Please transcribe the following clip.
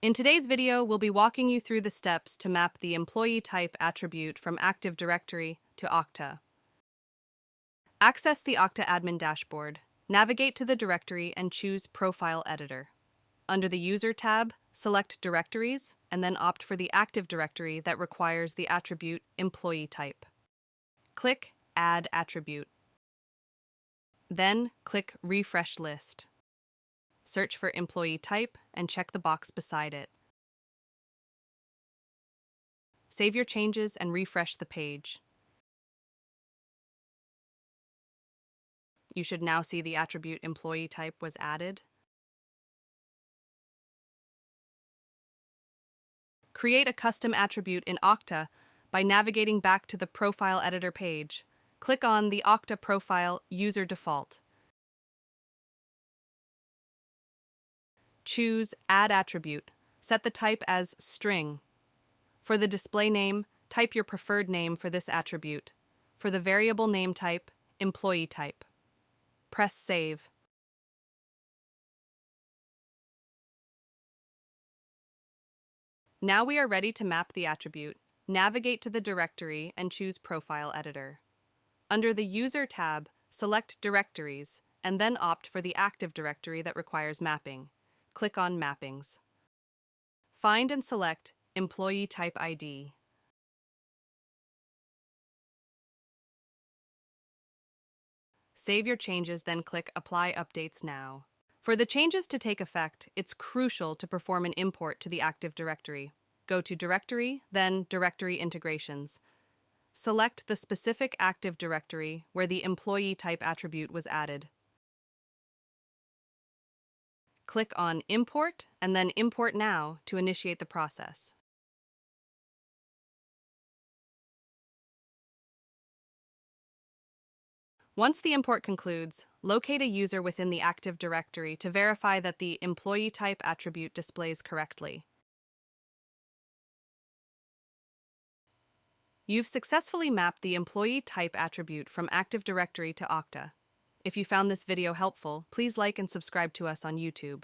In today's video, we'll be walking you through the steps to map the employee type attribute from Active Directory to Okta. Access the Okta admin dashboard, navigate to the directory and choose Profile Editor. Under the User tab, select Directories and then opt for the Active Directory that requires the attribute employeeType. Click Add Attribute. Then click Refresh List. Search for employeeType and check the box beside it. Save your changes and refresh the page. You should now see the attribute employeeType was added. Create a custom attribute in Okta by navigating back to the Profile Editor page. Click on the Okta Profile User Default. Choose Add Attribute. Set the type as string. For the display name, type your preferred name for this attribute. For the variable name type, employeeType. Press Save. Now we are ready to map the attribute. Navigate to the directory and choose Profile Editor. Under the User tab, select Directories and then opt for the Active Directory that requires mapping. Click on Mappings. Find and select employeeType ID. Save your changes, then click Apply Updates Now. For the changes to take effect, it's crucial to perform an import to the Active Directory. Go to Directory, then Directory Integrations. Select the specific Active Directory where the employeeType attribute was added. Click on Import and then Import Now to initiate the process. Once the import concludes, locate a user within the Active Directory to verify that the employeeType attribute displays correctly. You've successfully mapped the employeeType attribute from Active Directory to Okta. If you found this video helpful, please like and subscribe to us on YouTube.